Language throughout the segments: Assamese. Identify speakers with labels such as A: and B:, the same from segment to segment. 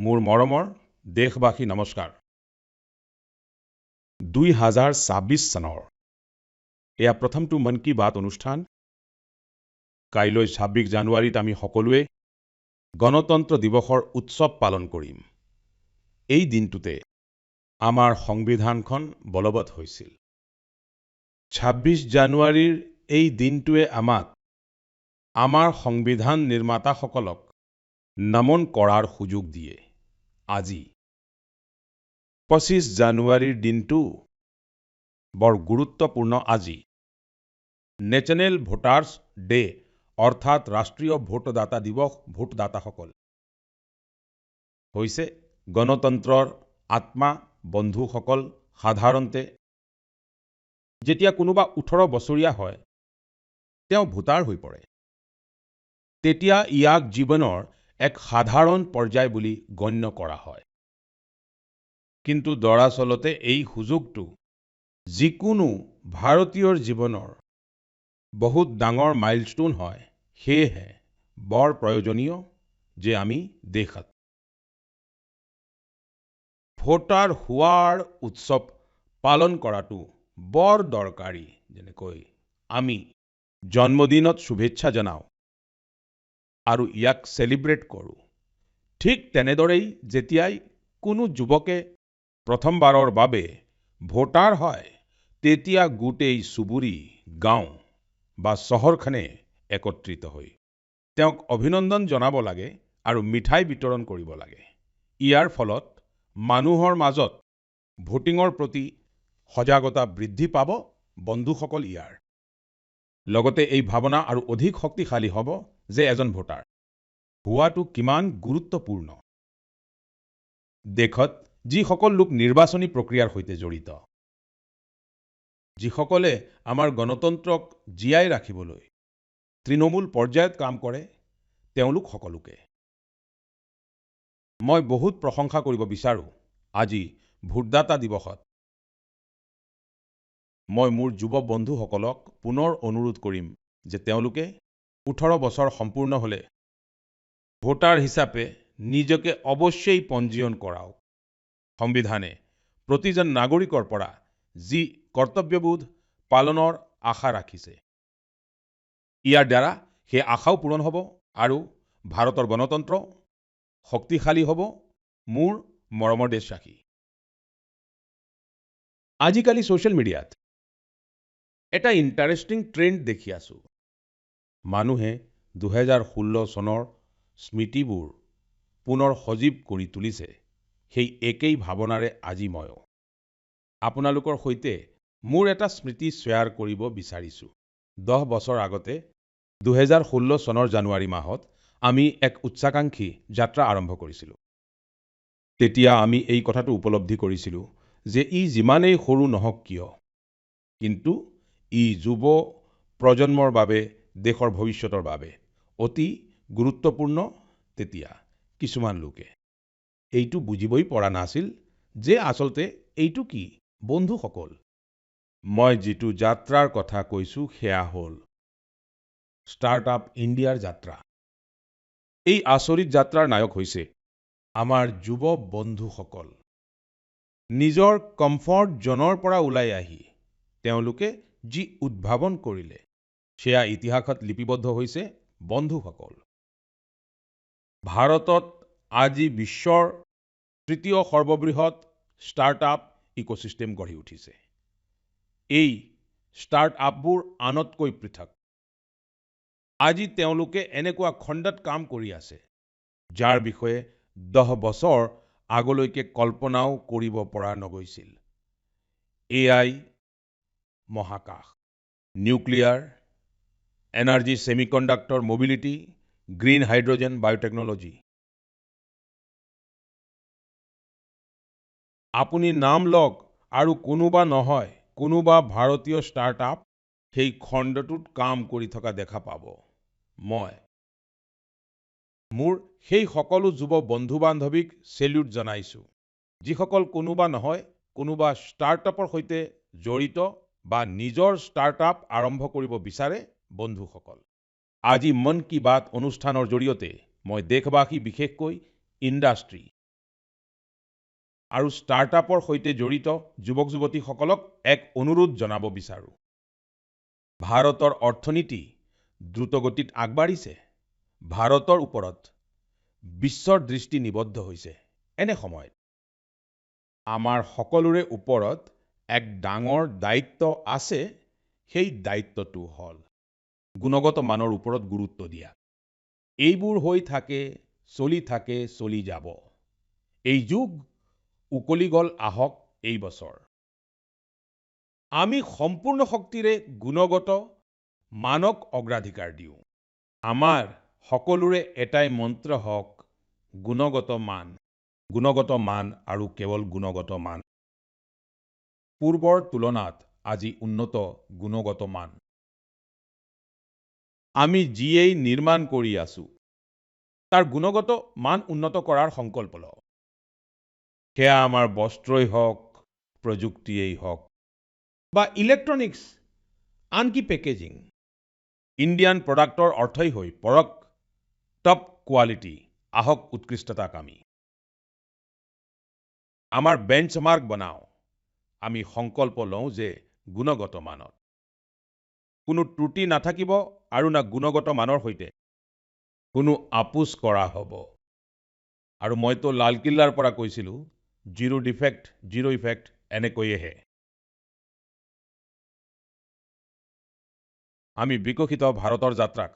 A: মোৰ মৰমৰ দেশবাসী নমস্কাৰ 2026 চনৰ এয়া প্ৰথমটো মন কি বাত অনুষ্ঠান কাইলৈ 26 জানুৱাৰীত আমি সকলোৱে গণতন্ত্ৰ দিৱসৰ উৎসৱ পালন কৰিম এই দিনটোতে আমাৰ সংবিধানখন বলবৎ হৈছিল 26 জানুৱাৰীৰ এই দিনটোৱে আমাক আমাৰ সংবিধান নিৰ্মাতাসকলক নমন কৰাৰ সুযোগ দিয়ে আজি 25 জানুৱাৰীৰ দিনটো বৰ গুৰুত্বপূৰ্ণ আজি নেশ্যনেল ভোটাৰ্ছ ডে অৰ্থাৎ ৰাষ্ট্ৰীয় ভোটদাতা দিৱস ভোটদাতাসকল হৈছে গণতন্ত্ৰৰ আত্মা বন্ধুসকল সাধাৰণতে যেতিয়া কোনোবা 18 বছৰীয়া হয় তেওঁ ভোটাৰ হৈ পৰে তেতিয়া ইয়াক জীৱনৰ এক সাধাৰণ পৰ্যায় বুলি গণ্য কৰা হয় কিন্তু দৰাচলতে এই সুযোগটো যিকোনো ভাৰতীয়ৰ জীৱনৰ বহুত ডাঙৰ মাইলস্টোন হয় সেয়েহে বৰ প্ৰয়োজনীয় যে আমি দেশত ভোটাৰ হোৱাৰ উৎসৱ পালন কৰাটো বৰ দৰকাৰী যেনেকৈ আমি জন্মদিনত শুভেচ্ছা জনাওঁ আৰু ইয়াক সেলিব্ৰেট কৰোঁ ঠিক তেনেদৰেই যেতিয়াই কোনো যুৱকে প্ৰথমবাৰৰ বাবে ভোটাৰ হয় তেতিয়া গোটেই চুবুৰী গাঁও বা চহৰখনে একত্ৰিত হৈ তেওঁক অভিনন্দন জনাব লাগে আৰু মিঠাই বিতৰণ কৰিব লাগে ইয়াৰ ফলত মানুহৰ মাজত ভোটিঙৰ প্ৰতি সজাগতা বৃদ্ধি পাব বন্ধুসকল ইয়াৰ লগতে এই ভাৱনা আৰু অধিক শক্তিশালী হ'ব যে এজন ভোটাৰ হোৱাটো কিমান গুৰুত্বপূৰ্ণ দেশত যিসকল লোক নিৰ্বাচনী প্ৰক্ৰিয়াৰ সৈতে জড়িত যিসকলে আমাৰ গণতন্ত্ৰক জীয়াই ৰাখিবলৈ তৃণমূল পৰ্যায়ত কাম কৰে তেওঁলোক সকলোকে মই বহুত প্ৰশংসা কৰিব বিচাৰো আজি ভোটদাতা দিৱসত মই মোৰ যুৱ বন্ধুসকলক পুনৰ অনুৰোধ কৰিম যে তেওঁলোকে 18 বছৰ সম্পূৰ্ণ হলে ভোটাৰ হিচাপে নিজকে অৱশ্যেই পঞ্জীয়ন কৰাওক সংবিধানে প্ৰতিজন নাগৰিকৰ পৰা যি কৰ্তব্যবোধ পালনৰ আশা ৰাখিছে ইয়াৰ দ্বাৰা সেই আশাও পূৰণ হ'ব আৰু ভাৰতৰ গণতন্ত্ৰ শক্তিশালী হ'ব মোৰ মৰমৰ দেশবাসী আজিকালি সোশ্যাল মিডিয়াত এটা ইণ্টাৰেষ্টিং ট্ৰেণ্ড দেখি আছো মানুহে 2016 চনৰ স্মৃতিবোৰ পুনৰ সজীৱ কৰি তুলিছে সেই একেই ভাৱনাৰে আজি ময়ো আপোনালোকৰ সৈতে মোৰ এটা স্মৃতি শ্বেয়াৰ কৰিব বিচাৰিছো 10 বছৰ আগতে 2016 চনৰ জানুৱাৰী মাহত আমি এক উচ্চাকাংক্ষী যাত্ৰা আৰম্ভ কৰিছিলো তেতিয়া আমি এই কথাটো উপলব্ধি কৰিছিলো যে ই যিমানেই সৰু নহওক কিয় কিন্তু ই যুৱ প্ৰজন্মৰ বাবে দেশৰ ভৱিষ্যতৰ বাবে অতি গুৰুত্বপূৰ্ণ তেতিয়া কিছুমান লোকে এইটো বুজিবই পৰা নাছিল যে আচলতে এইটো কি বন্ধুসকল মই যিটো যাত্ৰাৰ কথা কৈছো সেয়া হ'ল ষ্টাৰ্টআপ ইণ্ডিয়াৰ যাত্ৰা এই আচৰিত যাত্ৰাৰ নায়ক হৈছে আমাৰ যুৱ বন্ধুসকল নিজৰ কমফৰ্ট জোনৰ পৰা ওলাই আহি তেওঁলোকে যি উদ্ভাৱন কৰিলে সেয়া ইতিহাসত লিপিবদ্ধ হৈছে বন্ধুসকল ভাৰতত আজি বিশ্বৰ তৃতীয় সৰ্ববৃহৎ ষ্টাৰ্টআপ ইকোচিষ্টেম গঢ়ি উঠিছে এই ষ্টাৰ্টআপবোৰ আনতকৈ পৃথক আজি তেওঁলোকে এনেকুৱা খণ্ডত কাম কৰি আছে যাৰ বিষয়ে 10 বছৰ আগলৈকে কল্পনাও কৰিব পৰা নগৈছিল এআই মহাকাশ nuclear energy semiconductor mobility green hydrogen biotechnology আপুনি নাম লওক আৰু কোনোবা নহয় কোনোবা ভাৰতীয় ষ্টাৰ্টআপ সেই খণ্ডটোত কাম কৰি থকা দেখা পাব মই মোৰ সেই সকলো যুৱ বন্ধু বান্ধৱীক সেলিউট জনাইছো যিসকল কোনোবা নহয় কোনোবা ষ্টাৰ্টআপৰ সৈতে জড়িত বা নিজৰ ষ্টাৰ্টআপ আৰম্ভ কৰিব বিচাৰে বন্ধুসকল আজি মন কি বাত অনুষ্ঠানৰ জৰিয়তে মই দেশবাসী বিশেষকৈ ইণ্ডাষ্ট্ৰী আৰু ষ্টাৰ্টআপৰ সৈতে জড়িত যুৱক যুৱতীসকলক এক অনুৰোধ জনাব বিচাৰো। ভাৰতৰ অৰ্থনীতি দ্ৰুতগতিত আগবাঢ়িছে। ভাৰতৰ ওপৰত বিশ্বৰ দৃষ্টি নিবদ্ধ হৈছে। এনে সময়ত আমাৰ সকলোৰে ওপৰত এক ডাঙৰ দায়িত্ব আছে। সেই দায়িত্বটো হ'ল গুণগত মানৰ ওপৰত গুৰুত্ব দিয়া। এইবোৰ হৈ থাকে, চলি যাব। এই যুগ উকলি গ'ল, আহক এই বছৰ আমি সম্পূৰ্ণ শক্তিৰে গুণগত মানক অগ্ৰাধিকাৰ দিওঁ। আমাৰ সকলোৰে এটাই মন্ত্ৰ হওক গুণগত মান আৰু কেৱল গুণগত মান। পূৰ্বৰ তুলনাত আজি উন্নত গুণগত মান। আমি যিয়েই নিৰ্মাণ কৰি আছো তাৰ গুণগত মান উন্নত কৰাৰ সংকল্প লওঁ। সেয়া আমাৰ বস্ত্ৰই হওক, প্ৰযুক্তিয়েই হওক বা ইলেক্ট্ৰনিক্স, আনকি পেকেজিং। ইণ্ডিয়ান প্ৰডাক্টৰ অৰ্থই হৈ পৰক টপ কোৱালিটি, আহক উৎকৃষ্টতাক আমি আমাৰ বেঞ্চমাৰ্ক বনাওঁ। আমি সংকল্প লওঁ যে গুণগত মানত কোনো ত্ৰুটি নাথাকিব আৰু না গুণগত মানৰ সৈতে কোনো আপোচ কৰা হ'ব। আৰু মইতো লালকিল্লাৰ পৰা কৈছিলো জিৰো ডিফেক্ট, জিৰো ইফেক্ট, এনেকৈয়েহে আমি বিকশিত ভাৰতৰ যাত্ৰাক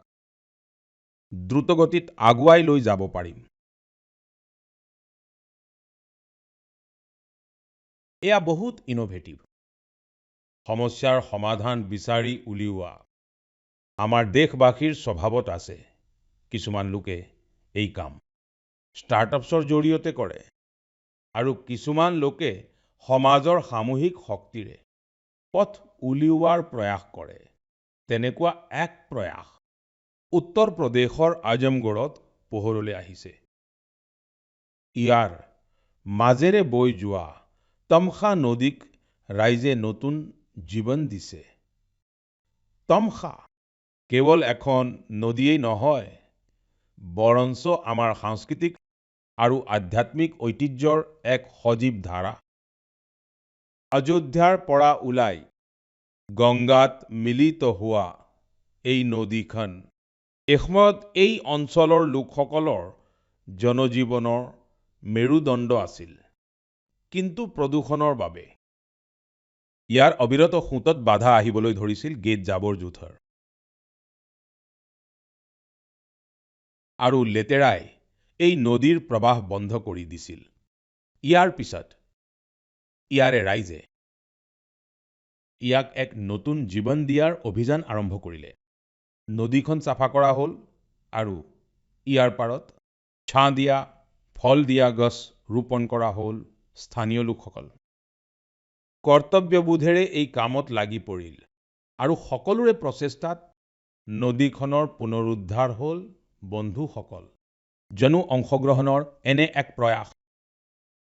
A: দ্ৰুতগতিত আগুৱাই লৈ যাব পাৰিম। এয়া বহুত ইনোভেটিভ। সমস্যাৰ সমাধান বিচাৰি উলিওৱা আমাৰ দেশবাসীৰ স্বভাৱত আছে। কিছুমান লোকে এই কাম ষ্টাৰ্টআপছৰ জৰিয়তে কৰে আৰু কিছুমান লোকে সমাজৰ সামূহিক শক্তিৰে পথ উলিওৱাৰ প্ৰয়াস কৰে। তেনেকুৱা এক প্ৰয়াস উত্তৰ প্ৰদেশৰ আজমগড়ত পোহৰলৈ আহিছে। ইয়াৰ মাজেৰে বৈ যোৱা তমসা নদীক ৰাইজে নতুন জীৱন দিছে। তমসা কেৱল এখন নদীয়েই নহয়, বৰঞ্চ আমাৰ সাংস্কৃতিক আৰু আধ্যাত্মিক ঐতিহ্যৰ এক সজীৱ ধাৰা। অযোধ্যাৰ পৰা ওলাই গংগাত মিলিত হোৱা এই নদীখন এসময়ত এই অঞ্চলৰ লোকসকলৰ জনজীৱনৰ মেৰুদণ্ড আছিল। কিন্তু প্ৰদূষণৰ বাবে ইয়াৰ অবিৰত সোঁতত বাধা আহিবলৈ ধৰিছিল গেট জাবৰ জোথৰ আৰু লেতেৰাই এই নদীৰ প্ৰবাহ বন্ধ কৰি দিছিল। ইয়াৰ পিছত ইয়াৰে ৰাইজে ইয়াক এক নতুন জীৱন দিয়াৰ অভিযান আৰম্ভ কৰিলে। নদীখন চাফা কৰা হ'ল আৰু ইয়াৰ পাৰত ছাঁ দিয়া, ফল দিয়া গছ ৰোপণ কৰা হ'ল। স্থানীয় লোকসকল কৰ্তব্যবোধেৰে এই কামত লাগি পৰিল আৰু সকলোৰে প্ৰচেষ্টাত নদীখনৰ পুনৰুদ্ধাৰ হ'ল। বন্ধুসকল, জনো অংশগ্ৰহণৰ এনে এক প্ৰয়াস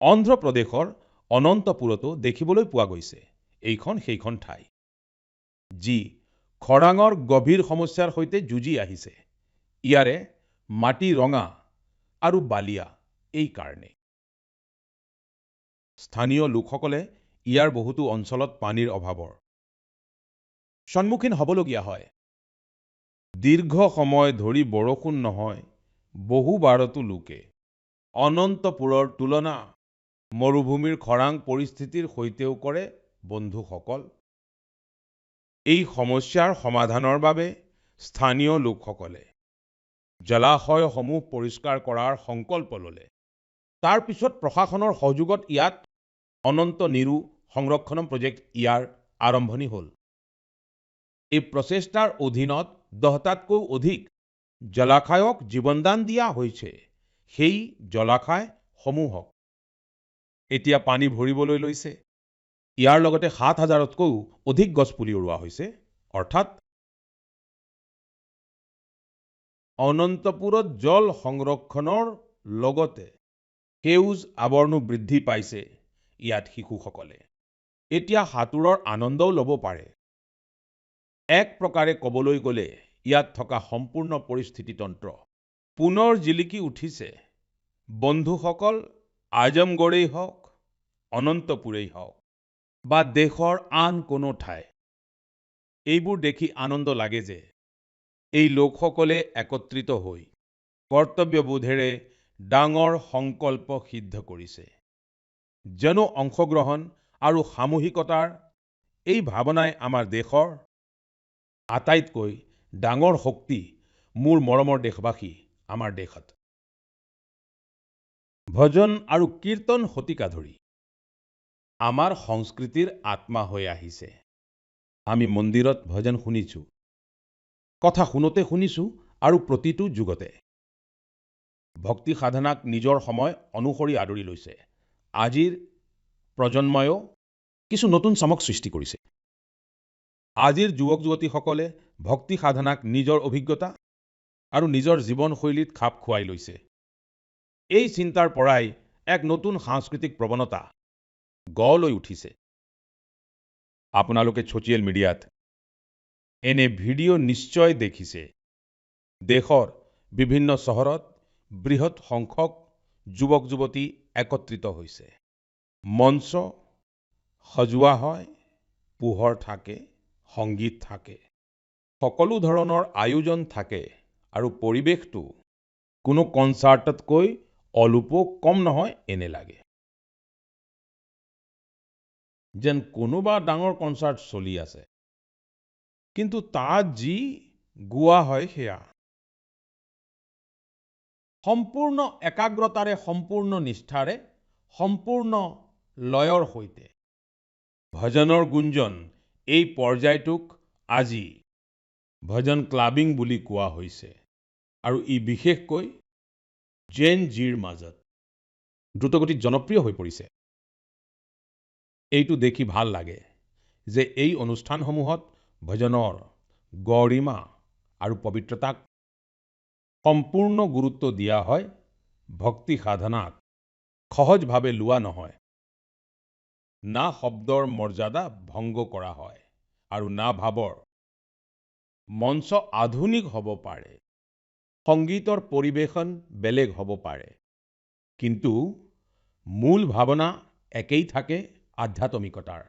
A: অন্ধ্ৰপ্ৰদেশৰ অনন্তপুৰতো দেখিবলৈ পোৱা গৈছে। এইখন সেইখন ঠাই যি খৰাঙৰ গভীৰ সমস্যাৰ সৈতে যুঁজি আহিছে। ইয়াৰে মাটি ৰঙা আৰু বালিয়া। এই কাৰণে স্থানীয় লোকসকলে ইয়াৰ বহুতো অঞ্চলত পানীৰ অভাৱৰ সন্মুখীন হ'বলগীয়া হয়। দীৰ্ঘ সময় ধৰি বৰষুণ নহয়, বহুবাৰতো লোকে অনন্তপুৰৰ তুলনা মৰুভূমিৰ খৰাং পৰিস্থিতিৰ সৈতেও কৰে। বন্ধুসকল, এই সমস্যাৰ সমাধানৰ বাবে স্থানীয় লোকসকলে জলাশয়সমূহ পৰিষ্কাৰ কৰাৰ সংকল্প ল'লে। তাৰ পিছত প্ৰশাসনৰ সহযোগত ইয়াত অনন্ত নিৰু সংৰক্ষণ প্ৰজেক্ট ইয়াৰ আৰম্ভণি হ'ল। এই প্ৰচেষ্টাৰ অধীনত 10টাতকৈ অধিক জলাশয়ক জীৱনদান দিয়া হৈছে। সেই জলাশয়সমূহক এতিয়া পানী ভৰিবলৈ লৈছে। ইয়াৰ লগতে 7,000তকৈও অধিক গছপুলি ৰোৱা হৈছে। অৰ্থাৎ অনন্তপুৰত জল সংৰক্ষণৰ লগতে সেউজ আৱৰণো বৃদ্ধি পাইছে। ইয়াত শিশুসকলে এতিয়া সাঁতোৰৰ আনন্দও ল'ব পাৰে। এক প্ৰকাৰে ক'বলৈ গ'লে ইয়াত থকা সম্পূৰ্ণ পৰিস্থিতিতন্ত্ৰ পুনৰ জিলিকি উঠিছে। বন্ধুসকল, আজমগড়েই হওক অনন্তপুৰেই হওক বা দেশৰ আন কোনো ঠাই, এইবোৰ দেখি আনন্দ লাগে যে এই লোকসকলে একত্ৰিত হৈ কৰ্তব্যবোধেৰে ডাঙৰ সংকল্প সিদ্ধ কৰিছে। জন অংশগ্ৰহণ আৰু সামূহিকতাৰ এই ভাৱনাই আমাৰ দেশৰ আটাইতকৈ ডাঙৰ শক্তি। মোৰ মৰমৰ দেশবাসী, আমাৰ দেশত ভজন আৰু কীৰ্তন শতিকা ধৰি আমাৰ সংস্কৃতিৰ আত্মা হৈ আহিছে। আমি মন্দিৰত ভজন শুনিছো, কথা শুনোতে শুনিছো আৰু প্ৰতিটো যুগতে ভক্তি সাধনাক নিজৰ সময় অনুসৰি আদৰি লৈছে। আজিৰ প্ৰজন্ময়ো কিছু নতুন চমক সৃষ্টি কৰিছে। আজিৰ যুৱক যুৱতীসকলে ভক্তি সাধনাক নিজৰ অভিজ্ঞতা আৰু নিজৰ জীৱনশৈলীত খাপ খুৱাই লৈছে। এই চিন্তাৰ পৰাই এক নতুন সাংস্কৃতিক প্ৰৱণতা গঢ় লৈ উঠিছে। আপোনালোকে ছ'চিয়েল মিডিয়াত এনে ভিডিঅ' নিশ্চয় দেখিছে। দেশৰ বিভিন্ন চহৰত বৃহৎ সংখ্যক যুৱক যুৱতী একত্ৰিত হৈছে। মঞ্চ সজোৱা হয়, পোহৰ থাকে, সংগীত থাকে, সকলো ধৰণৰ আয়োজন থাকে আৰু পৰিৱেশটো কোনো কনচাৰ্টতকৈ অলপো কম নহয় এনে লাগে। যেন কোনোবা ডাঙৰ কনচাৰ্ট চলি আছে, কিন্তু তাত যি গোৱা হয় সেয়া সম্পূৰ্ণ একাগ্ৰতাৰে, সম্পূৰ্ণ নিষ্ঠাৰে, সম্পূৰ্ণ লয়ৰ সৈতে। ভজনৰ গুঞ্জন এই পৰ্যায়টোক আজি ভজন ক্লাবিং বুলি কোৱা হৈছে আৰু ই বিশেষকৈ জেন জিৰ মাজত দ্ৰুতগতিত জনপ্ৰিয় হৈ পৰিছে। এইটো দেখি ভাল লাগে যে এই অনুষ্ঠানসমূহত ভজনৰ গৰিমা আৰু পবিত্ৰতাক সম্পূৰ্ণ গুৰুত্ব দিয়া হয়। ভক্তি সাধনাক সহজভাৱে লোৱা নহয়, না শব্দৰ মৰ্যাদা ভংগ কৰা হয় আৰু না ভাৱৰ মঞ্চ আধুনিক হ'ব পাৰে, সংগীতৰ পৰিৱেশন বেলেগ হ'ব পাৰে, কিন্তু মূল ভাৱনা একেই থাকে, আধ্যাত্মিকতাৰ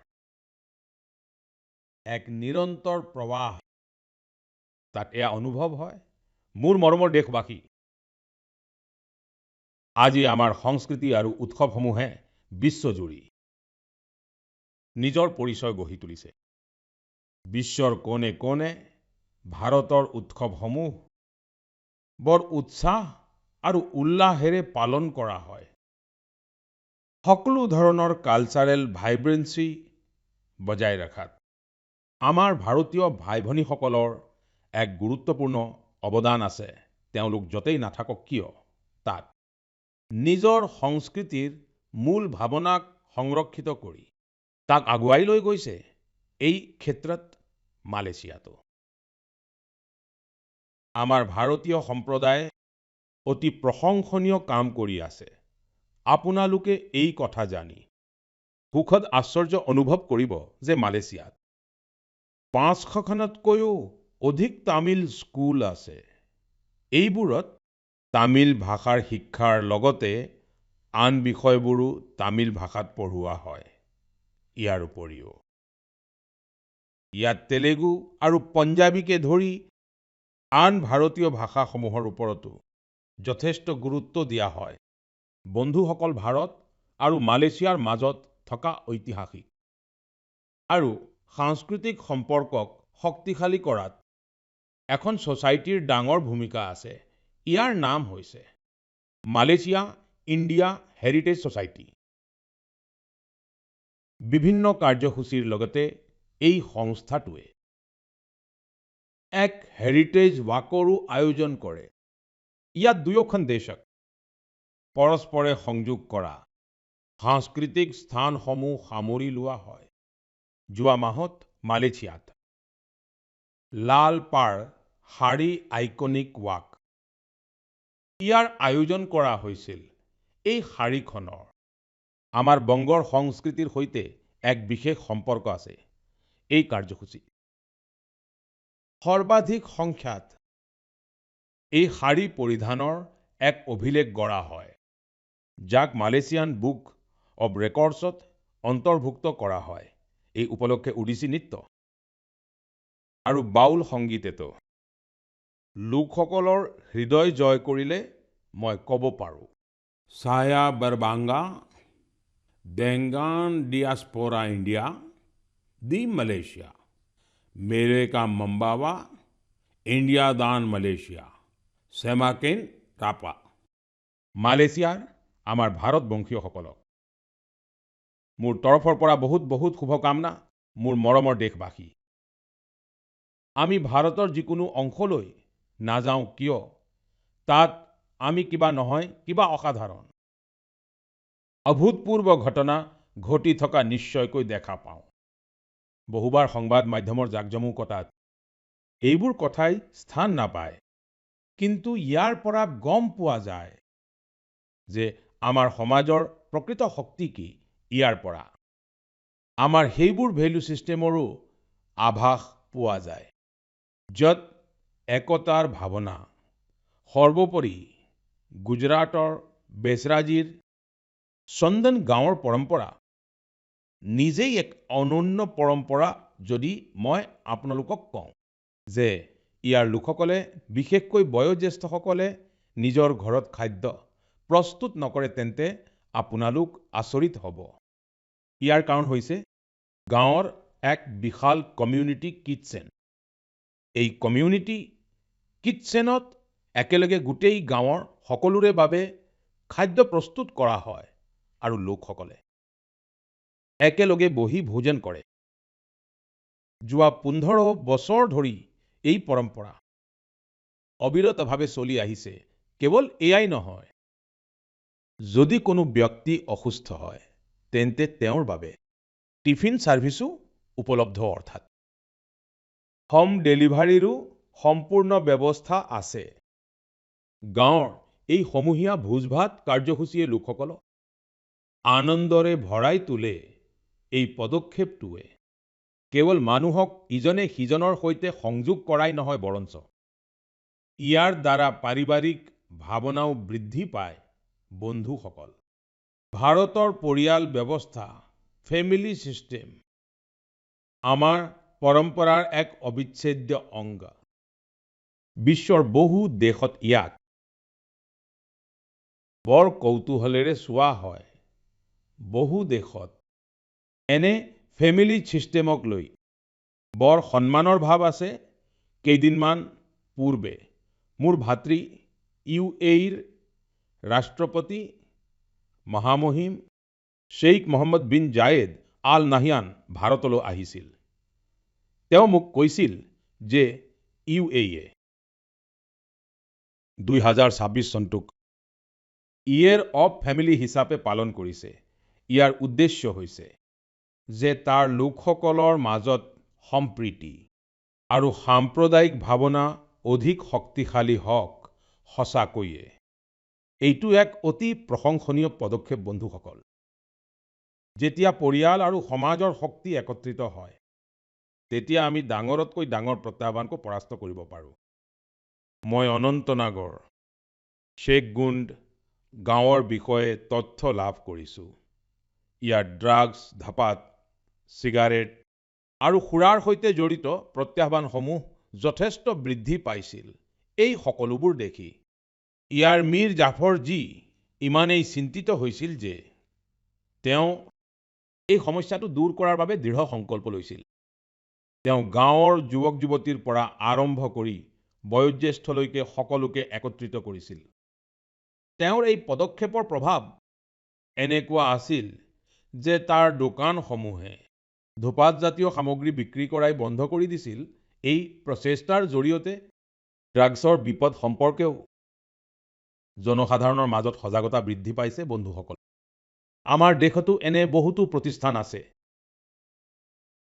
A: এক নিৰন্তৰ প্ৰৱাহ তাত এয়া অনুভৱ হয়। মোৰ মৰমৰ দেশবাসী, আজি আমাৰ সংস্কৃতি আৰু উৎসৱসমূহে বিশ্বজুৰি নিজৰ পৰিচয় গঢ়ি তুলিছে। বিশ্বৰ কোণে কোণে ভাৰতৰ উৎসৱসমূহ বৰ উৎসাহ আৰু উল্লাহেৰে পালন কৰা হয়। সকলো ধৰণৰ কালচাৰেল ভাইব্ৰেন্সি বজাই ৰখাত আমাৰ ভাৰতীয় ভাই ভনীসকলৰ এক গুৰুত্বপূৰ্ণ অৱদান আছে। তেওঁলোক য'তেই নাথাকক কিয়, তাত নিজৰ সংস্কৃতিৰ মূল ভাৱনাক সংৰক্ষিত কৰি তাক আগুৱাই লৈ গৈছে। এই ক্ষেত্ৰত মালয়েছিয়াতো আমাৰ ভাৰতীয় সম্প্ৰদায়ে অতি প্ৰশংসনীয় কাম কৰি আছে। আপোনালোকে এই কথা জানি সুখদ আশ্চৰ্য অনুভৱ কৰিব যে মালয়েছিয়াত 500খনতকৈও অধিক তামিল স্কুল আছে। এইবোৰত তামিল ভাষাৰ শিক্ষাৰ লগতে আন বিষয়বোৰো তামিল ভাষাত পঢ়ুৱা হয়। ইয়াৰ উপৰিও ইয়াত তেলেগু আৰু পঞ্জাবীকে ধৰি আন ভাৰতীয় ভাষাসমূহৰ ওপৰতো যথেষ্ট গুৰুত্ব দিয়া হয়। বন্ধুসকল, ভাৰত আৰু মালয়েছিয়াৰ মাজত থকা ঐতিহাসিক আৰু সাংস্কৃতিক সম্পৰ্কক শক্তিশালী কৰাত এখন ছ'চাইটিৰ ডাঙৰ ভূমিকা আছে। ইয়াৰ নাম হৈছে মালয়েছিয়া ইণ্ডিয়া হেৰিটেজ ছ'চাইটি। বিভিন্ন কাৰ্যসূচীৰ লগতে এই সংস্থাটোৱে এক হেৰিটেজ ৱাকৰো আয়োজন কৰে। ইয়াত দুয়োখন দেশক পৰস্পৰে সংযোগ কৰা সাংস্কৃতিক স্থানসমূহ সামৰি লোৱা হয়। যোৱা মাহত মালয়েছিয়াত লাল পাৰ শাৰী আইকনিক ৱাক ইয়াৰ আয়োজন কৰা হৈছিল। এই শাৰীখনৰ আমাৰ বংগৰ সংস্কৃতিৰ সৈতে এক বিশেষ সম্পৰ্ক আছে। এই কাৰ্যসূচী সৰ্বাধিক সংখ্যাত এই শাৰী পৰিধানৰ এক অভিলেখ গঢ়া হয়, যাক মালয়েছিয়ান বুক অৱ ৰেকৰ্ডছত অন্তৰ্ভুক্ত কৰা হয়। এই উপলক্ষে ওডিচী নৃত্য আৰু বাউল সংগীতেতো লোকসকলৰ হৃদয় জয় কৰিলে মই ক'ব পাৰোঁ।
B: Saya berbangga dengan diaspora India di Malaysia. Mereka membawa India dan Malaysia semakin rapat.
A: মালয়েছিয়াৰ আমাৰ ভাৰতবংশীয়সকলক মোৰ তৰফৰ পৰা বহুত বহুত শুভকামনা। মোৰ মৰমৰ দেশবাসী, আমি ভাৰতৰ যিকোনো অংশলৈ নাযাওঁ কিয়, তাত আমি কিবা নহয় কিবা অসাধাৰণ অভূতপূৰ্ব ঘটনা ঘটি থকা নিশ্চয়কৈ দেখা পাওঁ। বহুবাৰ সংবাদ মাধ্যমৰ জাকজমকতাত এইবোৰ কথাই স্থান নাপায়, কিন্তু ইয়াৰ পৰা গম পোৱা যায় যে আমাৰ সমাজৰ প্ৰকৃত শক্তি কি। ইয়াৰ পৰা আমাৰ সেইবোৰ ভেলু ছিষ্টেমৰো আভাস পোৱা যায়, য'ত একতাৰ ভাৱনা সৰ্বোপৰি। গুজৰাটৰ বেচৰাজীৰ চন্দন গাঁৱৰ পৰম্পৰা নিজেই এক অনন্য পৰম্পৰা। যদি মই আপোনালোকক কওঁ যে ইয়াৰ লোকসকলে, বিশেষকৈ বয়োজ্যেষ্ঠসকলে নিজৰ ঘৰত খাদ্য প্ৰস্তুত নকৰে, তেন্তে আপোনালোক আচৰিত হ'ব। ইয়াৰ কাৰণ হৈছে গাঁৱৰ এক বিশাল কমিউনিটি কিটচেন। এই কমিউনিটি কিটচেনত একেলগে গোটেই গাঁৱৰ সকলোৰে বাবে খাদ্য প্ৰস্তুত কৰা হয় আৰু লোকসকলে একেলগে বহি ভোজন কৰে। যোৱা 15 বছৰ ধৰি এই পৰম্পৰা অবিৰতভাৱে চলি আহিছে। কেৱল এয়াই নহয়, যদি কোনো ব্যক্তি অসুস্থ হয়, তেন্তে তেওঁৰ বাবে টিফিন ছাৰ্ভিচো উপলব্ধ, অৰ্থাৎ হোম ডেলিভাৰীৰো সম্পূৰ্ণ ব্যৱস্থা আছে। গাঁৱৰ এই সমূহীয়া ভোজ-ভাত কাৰ্যসূচীয়ে লোকসকলক আনন্দৰে ভৰাই তোলে। এই পদক্ষেপটোৱে কেৱল মানুহক ইজনে সিজনৰ সৈতে সংযোগ কৰাই নহয়, বৰঞ্চ ইয়াৰ দ্বাৰা পাৰিবাৰিক ভাৱনাও বৃদ্ধি পায়। বন্ধুসকল, ভাৰতৰ পৰিয়াল ব্যৱস্থা, ফেমিলি চিষ্টেম আমাৰ পৰম্পৰাৰ এক অবিচ্ছেদ্য অংগ। বিশ্বৰ বহু দেশত ইয়াক বৰ কৌতূহলেৰে চোৱা হয়। বহু দেশত এনে ফেমিলি চিষ্টেমক লৈ বৰ সন্মানৰ ভাৱ আছে। কেইদিনমান পূৰ্বে মোৰ ভাতৃ UAEৰ ৰাষ্ট্ৰপতি মহামহিম শ্বেইখ মহম্মদ বিন জায়েদ আল নাহিয়ান ভাৰতলৈ আহিছিল। তেওঁ মোক কৈছিল যে UAE 2026 চনটোক ইয়েৰ অফ ফেমিলি হিচাপে পালন কৰিছে। ইয়াৰ উদ্দেশ্য হৈছে যে তাৰ লোকসকলৰ মাজত সম্প্ৰীতি আৰু সাম্প্ৰদায়িক ভাৱনা অধিক শক্তিশালী হওক। সঁচাকৈয়ে এইটো এক অতি প্ৰশংসনীয় পদক্ষেপ। বন্ধুসকল, যেতিয়া পৰিয়াল আৰু সমাজৰ শক্তি একত্ৰিত হয়, তেতিয়া আমি ডাঙৰতকৈ ডাঙৰ প্ৰত্যাহ্বানকো পৰাস্ত কৰিব পাৰোঁ। মই অনন্তনাগৰ শেখগুণ্ড গাঁৱৰ বিষয়ে তথ্য লাভ কৰিছোঁ। ইয়াত ড্ৰাগছ, ধঁপাত, চিগাৰেট আৰু সুৰাৰ সৈতে জড়িত প্ৰত্যাহ্বানসমূহ যথেষ্ট বৃদ্ধি পাইছিল। এই সকলোবোৰ দেখি ইয়াৰ মীৰ জাফৰ জী ইমানেই চিন্তিত হৈছিল যে তেওঁ এই সমস্যাটো দূৰ কৰাৰ বাবে দৃঢ় সংকল্প লৈছিল। তেওঁ গাঁৱৰ যুৱক যুৱতীৰ পৰা আৰম্ভ কৰি বয়োজ্যেষ্ঠলৈকে সকলোকে একত্ৰিত কৰিছিল। তেওঁৰ এই পদক্ষেপৰ প্ৰভাৱ এনেকুৱা আছিল যে তাৰ দোকানসমূহে ধঁপাতজাতীয় সামগ্ৰী বিক্ৰী কৰাই বন্ধ কৰি দিছিল। এই প্ৰচেষ্টাৰ জৰিয়তে ড্ৰাগছৰ বিপদ সম্পৰ্কেও জনসাধাৰণৰ মাজত সজাগতা বৃদ্ধি পাইছে। বন্ধুসকল, আমাৰ দেশতো এনে বহুতো প্ৰতিষ্ঠান আছে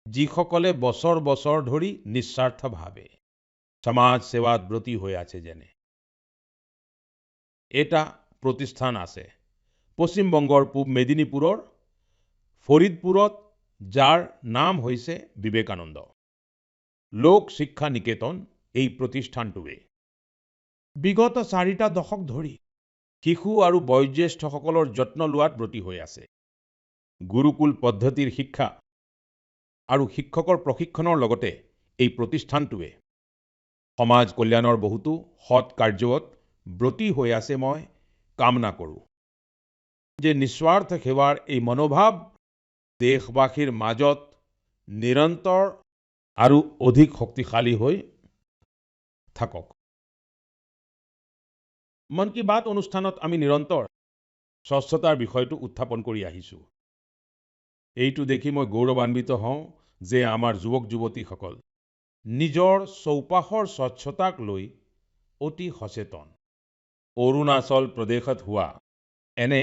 A: যিসকলে বছৰ বছৰ ধৰি নিস্বাৰ্থভাৱে সমাজ সেৱাত ব্ৰতী হৈ আছে। যেনে এটা প্ৰতিষ্ঠান আছে পশ্চিমবংগৰ পূব মেদিনীপুৰৰ ফৰিদপুৰত, যাৰ নাম হৈছে বিবেকানন্দ লোক শিক্ষা নিকেতন। এই প্ৰতিষ্ঠানটোৱে বিগত 4টা দশক ধৰি শিশু আৰু বয়োজ্যেষ্ঠসকলৰ যত্ন লোৱাত ব্ৰতী হৈ আছে। গুৰুকুল পদ্ধতিৰ শিক্ষা আৰু শিক্ষকৰ প্ৰশিক্ষণৰ লগতে এই প্ৰতিষ্ঠানটোৱে সমাজ কল্যাণৰ বহুতো সৎ কাৰ্যত ব্ৰতী হৈ আছে। মই কামনা কৰোঁ যে নিস্বাৰ্থ সেৱাৰ এই মনোভাৱ দেশবাসীৰ মাজত নিৰন্তৰ আৰু অধিক শক্তিশালী হৈ থাকক। মন কী বাত অনুষ্ঠানত আমি নিৰন্তৰ স্বচ্ছতাৰ বিষয়টো উত্থাপন কৰি আহিছোঁ। এইটো দেখি মই গৌৰৱান্বিত হওঁ যে আমাৰ যুৱক যুৱতীসকল নিজৰ চৌপাশৰ স্বচ্ছতাক লৈ অতি সচেতন। অৰুণাচল প্ৰদেশত হোৱা এনে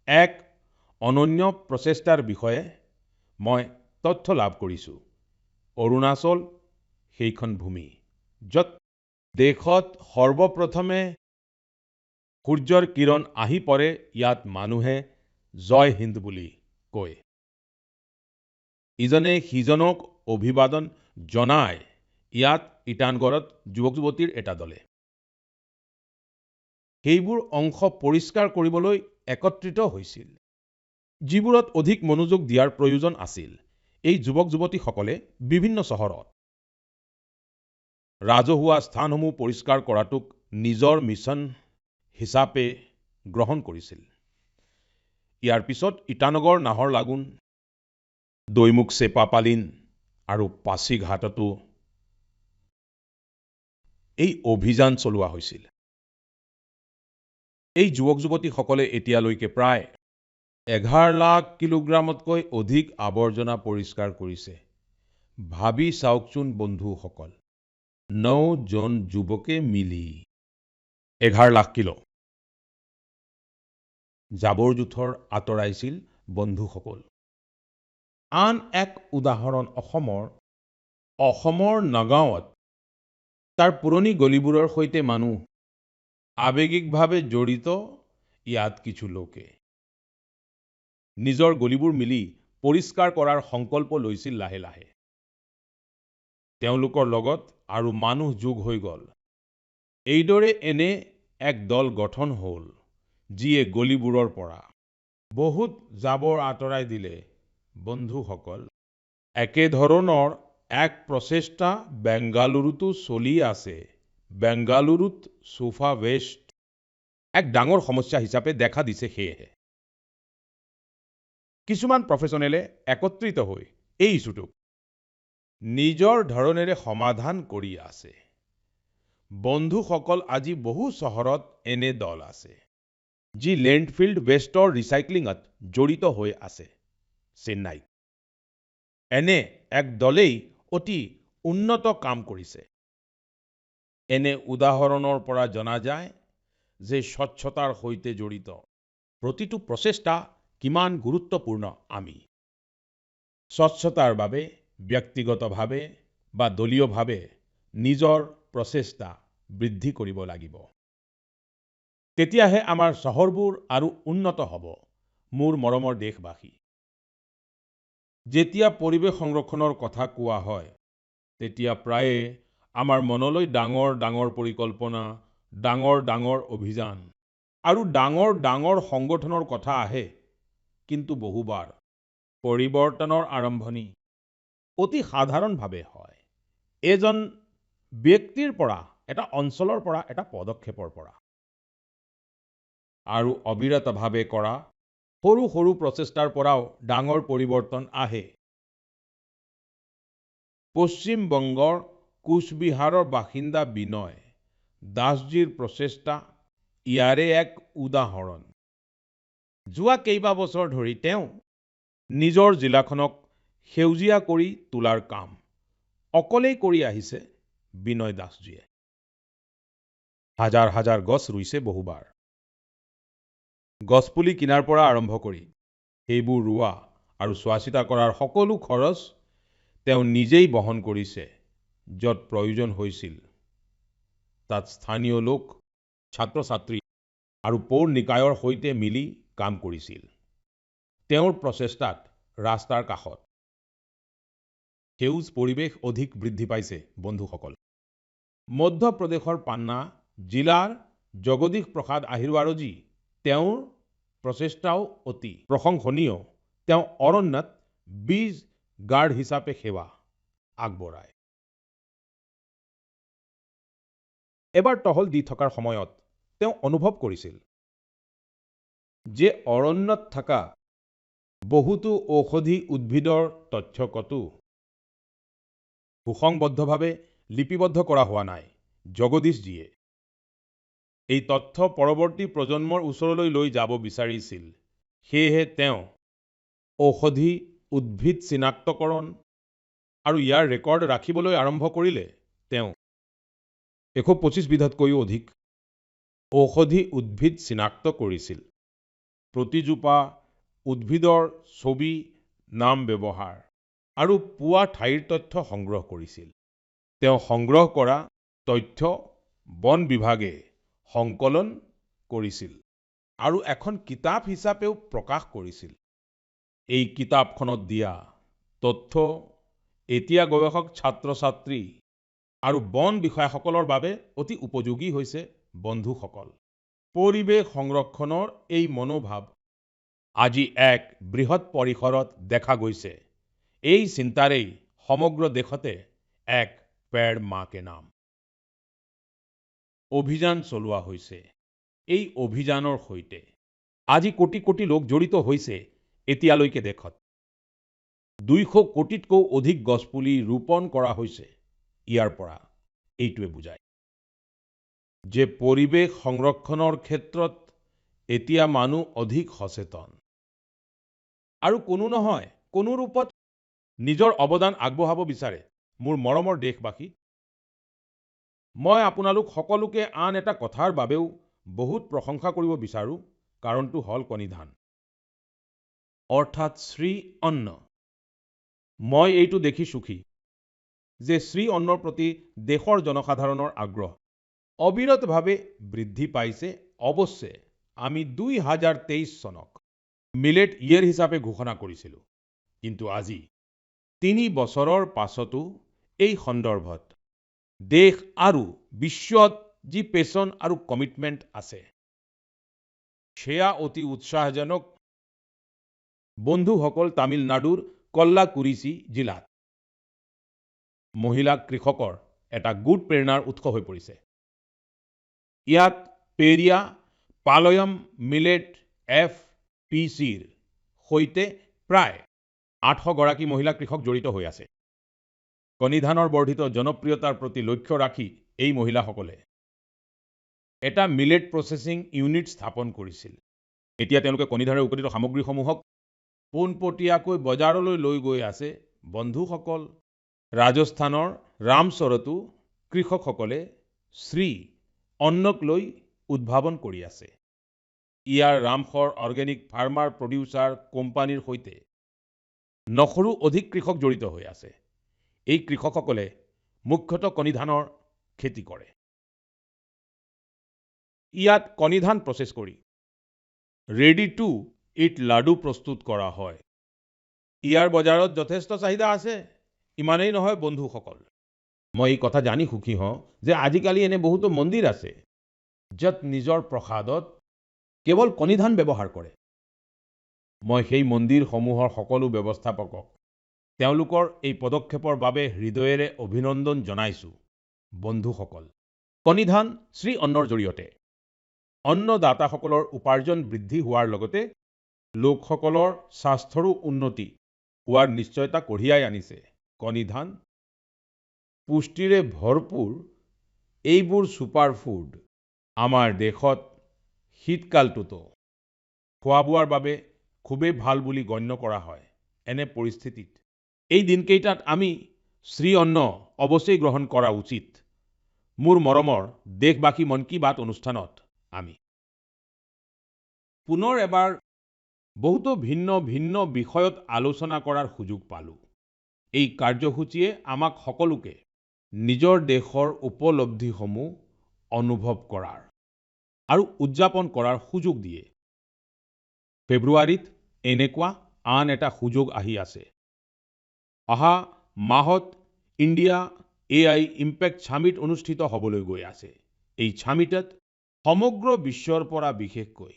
A: এক অনন্য প্ৰচেষ্টাৰ বিষয়ে মই তথ্য লাভ কৰিছোঁ। অৰুণাচল সেইখন ভূমি য'ত দেশত সৰ্বপ্ৰথমে সূৰ্যৰ কিৰণ আহি পৰে। ইয়াত মানুহে জয় হিন্দ বুলি কয়। ইজনে সিজনক অভিবাদন জনায়। ইয়াত ইটানগড়ত যুৱক যুৱতীৰ এটা দলে সেইবোৰ অংশ পৰিষ্কাৰ কৰিবলৈ একত্ৰিত হৈছিল, যিবোৰত অধিক মনোযোগ দিয়াৰ প্ৰয়োজন আছিল। এই যুৱক যুৱতীসকলে বিভিন্ন চহৰত ৰাজহুৱা স্থানসমূহ পৰিষ্কাৰ কৰাটোক নিজৰ মিছন হিচাপে গ্ৰহণ কৰিছিল। ইয়াৰ পিছত ইটানগৰ, নাহৰলাগুন, দৈমুখ, চেপাপালিন আৰু পাছিঘাটতো এই অভিযান চলোৱা হৈছিল। এই যুৱক যুৱতীসকলে এতিয়ালৈকে প্ৰায় 11 লাখ কিলোগ্ৰামতকৈ অধিক আৱৰ্জনা পৰিষ্কাৰ কৰিছে। ভাবি চাওকচোন বন্ধুসকল, 9 জন যুৱকে মিলি 11 লাখ কিলো জাবৰ জোথৰ আঁতৰাইছিল। বন্ধুসকল, আন এক উদাহৰণ অসমৰ নগাঁৱত তাৰ পুৰণি গলিবোৰৰ সৈতে মানুহ আৱেগিকভাৱে জড়িত। ইয়াত কিছু লোকে নিজৰ গলিবোৰ মিলি পৰিষ্কাৰ কৰাৰ সংকল্প লৈছিল। লাহে লাহে তেওঁলোকৰ লগত আৰু মানুহ যোগ হৈ গ'ল। এইদৰে এনে এক দল গঠন হ'ল, যিয়ে গলিবোৰৰ পৰা বহুত জাবৰ আঁতৰাই দিলে। বন্ধুসকল, একেধৰণৰ এক প্ৰচেষ্টা বেংগালুৰুতো চলি আছে। বেংগালুৰুত সোফা ৱেষ্ট এক ডাঙৰ সমস্যা হিচাপে দেখা দিছে। সেয়েহে কিছুমান প্ৰফেচনেলে একত্ৰিত হৈ এই ইছ্যুটোক নিজৰ ধৰণেৰে সমাধান কৰি আছে। বন্ধুসকল, আজি বহু চহৰত এনে দল আছে যি লেণ্ডফিল্ড ৱেষ্টৰ ৰিচাইক্লিঙত জড়িত হৈ আছে। চেন্নাইত এনে এক দলেই অতি উন্নত কাম কৰিছে। এনে উদাহৰণৰ পৰা জনা যায় যে স্বচ্ছতাৰ সৈতে জড়িত প্ৰতিটো প্ৰচেষ্টা কিমান গুৰুত্বপূৰ্ণ। আমি স্বচ্ছতাৰ বাবে ব্যক্তিগতভাৱে বা দলীয়ভাৱে নিজৰ প্ৰচেষ্টা বৃদ্ধি কৰিব লাগিব। তেতিয়াহে আমাৰ চহৰবোৰ আৰু উন্নত হ'ব। মোৰ মৰমৰ দেশবাসী, যেতিয়া পৰিৱেশ সংৰক্ষণৰ কথা কোৱা হয়, তেতিয়া প্ৰায়ে আমাৰ মনলৈ ডাঙৰ ডাঙৰ পৰিকল্পনা, ডাঙৰ ডাঙৰ অভিযান আৰু ডাঙৰ ডাঙৰ সংগঠনৰ কথা আহে। কিন্তু বহুবাৰ পৰিৱৰ্তনৰ আৰম্ভণি অতি সাধাৰণভাৱে হয়। এজন ব্যক্তিৰ পৰা, এটা অঞ্চলৰ পৰা, এটা পদক্ষেপৰ পৰা। আৰু অবিৰতভাৱে কৰা সৰু সৰু প্ৰচেষ্টাৰ পৰাও ডাঙৰ পৰিৱৰ্তন আহে। পশ্চিম বংগৰ কোচবিহাৰৰ বাসিন্দা বিনয় দাসজীৰ প্ৰচেষ্টা ইয়াৰে এক উদাহৰণ। যোৱা কেইবা বছৰ ধৰি তেওঁ নিজৰ জিলাখনক সেউজীয়া কৰি তোলাৰ কাম অকলেই কৰি আহিছে। বিনয় দাসজীয়ে হাজাৰ হাজাৰ গছ ৰুইছে। বহুবাৰ গছপুলি কিনাৰ পৰা আৰম্ভ কৰি সেইবোৰ ৰোৱা আৰু চোৱা চিতা কৰাৰ সকলো খৰচ তেওঁ নিজেই বহন কৰিছে। য'ত প্ৰয়োজন হৈছিল তাত স্থানীয় লোক, ছাত্ৰ ছাত্ৰী আৰু পৌৰ নিকায়ৰ সৈতে মিলি কাম কৰিছিল। তেওঁৰ প্ৰচেষ্টাত ৰাস্তাৰ কাষত সেউজ পৰিৱেশ অধিক বৃদ্ধি পাইছে। বন্ধুসকল, মধ্যপ্ৰদেশৰ পান্না জিলাৰ জগদীশ প্ৰসাদ আহিৰৱাৰজী, তেওঁৰ প্ৰচেষ্টাও অতি প্ৰশংসনীয়। তেওঁ অৰণ্যত বীজ গাৰ্ড হিচাপে সেৱা আগবঢ়ায়। এবাৰ টহল দি থকাৰ সময়ত তেওঁ অনুভৱ কৰিছিল যে অৰণ্যত থকা বহুতো ঔষধি উদ্ভিদৰ তথ্য কতো সুসংবদ্ধভাৱে লিপিবদ্ধ কৰা হোৱা নাই। জগদীশজীয়ে এই তথ্য পৰৱৰ্তী প্ৰজন্মৰ ওচৰলৈ লৈ যাব বিচাৰিছিল। সেয়েহে তেওঁ ঔষধি উদ্ভিদ চিনাক্তকৰণ আৰু ইয়াৰ ৰেকৰ্ড ৰাখিবলৈ আৰম্ভ কৰিলে। তেওঁ 125 বিধতকৈও অধিক ঔষধি উদ্ভিদ চিনাক্ত কৰিছিল। প্ৰতিজোপা উদ্ভিদৰ ছবি, নাম ব্যৱহাৰ আৰু পোৱা ঠাইৰ তথ্য সংগ্ৰহ কৰিছিল। তেওঁ সংগ্ৰহ কৰা তথ্য বন বিভাগে সংকলন কৰিছিল আৰু এখন কিতাপ হিচাপেও প্ৰকাশ কৰিছিল। এই কিতাপখনত দিয়া তথ্য এতিয়া গৱেষক, ছাত্ৰ-ছাত্ৰী আৰু বন বিষয়াসকলৰ বাবে অতি উপযোগী হৈছে। বন্ধুসকল, পৰিৱেশ সংৰক্ষণৰ এই মনোভাৱ আজি এক বৃহৎ পৰিসৰত দেখা গৈছে। এই চিন্তাৰেই সমগ্ৰ দেশতে এক পেড় মা কে নাম অভিযান চলোৱা হৈছে। এই অভিযানৰ সৈতে আজি কোটি কোটি লোক জড়িত হৈছে। এতিয়ালৈকে দেশত 200 কোটিতকৈ অধিক গছপুলি ৰোপণ কৰা হৈছে। ইয়াৰ পৰা এইটোৱে বুজায় যে পৰিৱেশ সংৰক্ষণৰ ক্ষেত্ৰত এতিয়া মানুহ অধিক সচেতন আৰু কোনো নহয় কোনো ৰূপত নিজৰ অৱদান আগবঢ়াব বিচাৰে। মোৰ মৰমৰ দেশবাসী, মই আপোনালোক সকলোকে আন এটা কথাৰ বাবেও বহুত প্ৰশংসা কৰিব বিচাৰো। কাৰণটো হ'ল কণিধান, অৰ্থাৎ শ্ৰী অন্ন। মই এইটো দেখি সুখী যে শ্ৰী অন্নৰ প্ৰতি দেশৰ জনসাধাৰণৰ আগ্ৰহ অবিৰতভাৱে বৃদ্ধি পাইছে। অৱশ্যে আমি 2023 চনক মিলেট ইয়েৰ হিচাপে ঘোষণা কৰিছিলোঁ। কিন্তু আজি 3 বছৰৰ পাছতো এই সন্দৰ্ভত দেশ আৰু বিশ্বত যি পেচন আৰু কমিটমেণ্ট আছে সেয়া অতি উৎসাহজনক। বন্ধুসকল, তামিলনাডুৰ কল্লাকুৰিচি জিলাত মহিলা কৃষকৰ এটা গোট প্ৰেৰণাৰ উৎস হৈ পৰিছে। ইয়াত পেৰিয়া পালয়ম মিলেট FPCৰ সৈতে প্ৰায় 800 গৰাকী মহিলা কৃষক জড়িত হৈ আছে। কণিধানৰ বৰ্ধিত জনপ্ৰিয়তাৰ প্ৰতি লক্ষ্য ৰাখি এই মহিলাসকলে এটা মিলেট প্ৰচেছিং ইউনিট স্থাপন কৰিছিল। এতিয়া তেওঁলোকে কণিধাৰে উৎপাদিত সামগ্ৰীসমূহক পোনপটীয়াকৈ বজাৰলৈ লৈ গৈ আছে। বন্ধুসকল, ৰাজস্থানৰ ৰামচৰতো কৃষকসকলে শ্ৰী অন্নক লৈ উদ্ভাৱন কৰি আছে। ইয়াৰ ৰামখৰ অৰ্গেনিক ফাৰ্মাৰ প্ৰডিউচাৰ কোম্পানীৰ সৈতে 900ৰো অধিক কৃষক জড়িত হৈ আছে। এই কৃষকসকলে মুখ্যতঃ কণিধানৰ খেতি কৰে। ইয়াত কণিধান প্ৰচেছ কৰি ৰেডি টু ইট লাডু প্ৰস্তুত কৰা হয়। ইয়াৰ বজাৰত যথেষ্ট চাহিদা আছে। ইমানেই নহয় বন্ধুসকল, মই এই কথা জানি সুখী হওঁ যে আজিকালি এনে বহুতো মন্দিৰ আছে য'ত নিজৰ প্ৰসাদত কেৱল কণিধান ব্যৱহাৰ কৰে। মই সেই মন্দিৰসমূহৰ সকলো ব্যৱস্থাপকক তেওঁলোকৰ এই পদক্ষেপৰ বাবে হৃদয়েৰে অভিনন্দন জনাইছো। বন্ধুসকল, কণিধান শ্ৰী অন্নৰ জৰিয়তে অন্নদাতাসকলৰ উপাৰ্জন বৃদ্ধি হোৱাৰ লগতে লোকসকলৰ স্বাস্থ্যৰো উন্নতি হোৱাৰ নিশ্চয়তা কঢ়িয়াই আনিছে। কণিধান পুষ্টিৰে ভৰপূৰ। এইবোৰ ছুপাৰ ফুড আমাৰ দেশত শীতকালটোতো খোৱা বোৱাৰ বাবে খুবেই ভাল বুলি গণ্য কৰা হয়। এনে পৰিস্থিতিত এই দিনকেইটাত আমি শ্ৰী অন্ন অৱশ্যেই গ্ৰহণ কৰা উচিত। মোৰ মৰমৰ দেশবাসী, মন কী বাত অনুষ্ঠানত আমি পুনৰ এবাৰ বহুতো ভিন্ন ভিন্ন বিষয়ত আলোচনা কৰাৰ সুযোগ পালোঁ। এই কাৰ্যসূচীয়ে আমাক সকলোকে নিজৰ দেশৰ উপলব্ধিসমূহ অনুভৱ কৰাৰ আৰু উদযাপন কৰাৰ সুযোগ দিয়ে। ফেব্ৰুৱাৰীত এনেকুৱা আন এটা সুযোগ আহি আছে। অহা মাহত ইণ্ডিয়া AI ইম্পেক্ট ছামিট অনুষ্ঠিত হ'বলৈ গৈ আছে। এই ছামিটত সমগ্ৰ বিশ্বৰ পৰা বিশেষকৈ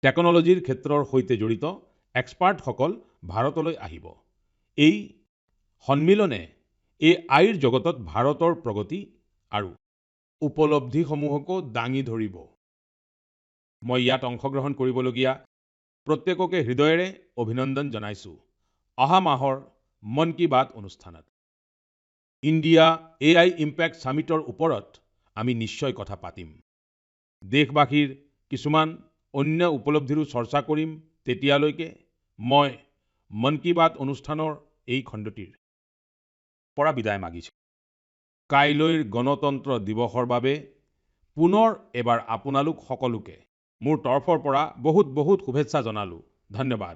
A: টেকনলজিৰ ক্ষেত্ৰৰ সৈতে জড়িত এক্সপাৰ্টসকল ভাৰতলৈ আহিব। এই সন্মিলনে এআইৰ জগতত ভাৰতৰ প্ৰগতি আৰু উপলব্ধিসমূহকো দাঙি ধৰিব। মই ইয়াত অংশগ্ৰহণ কৰিবলগীয়া প্ৰত্যেককে হৃদয়েৰে অভিনন্দন জনাইছোঁ। অহা মাহৰ মন কী বাত অনুষ্ঠানত ইণ্ডিয়া এআই ইম্পেক্ট সামিটৰ ওপৰত আমি নিশ্চয় কথা পাতিম। দেশবাসীৰ কিছুমান অন্য উপলব্ধিৰো চৰ্চা কৰিম। তেতিয়ালৈকে মই মন কী বাত অনুষ্ঠানৰ এই খণ্ডটিৰ পৰা বিদায় মাগিছোঁ। কাইলৈৰ গণতন্ত্ৰ দিৱসৰ বাবে পুনৰ এবাৰ আপোনালোক সকলোকে মোৰ তৰফৰ পৰা বহুত বহুত শুভেচ্ছা জনালোঁ। ধন্যবাদ।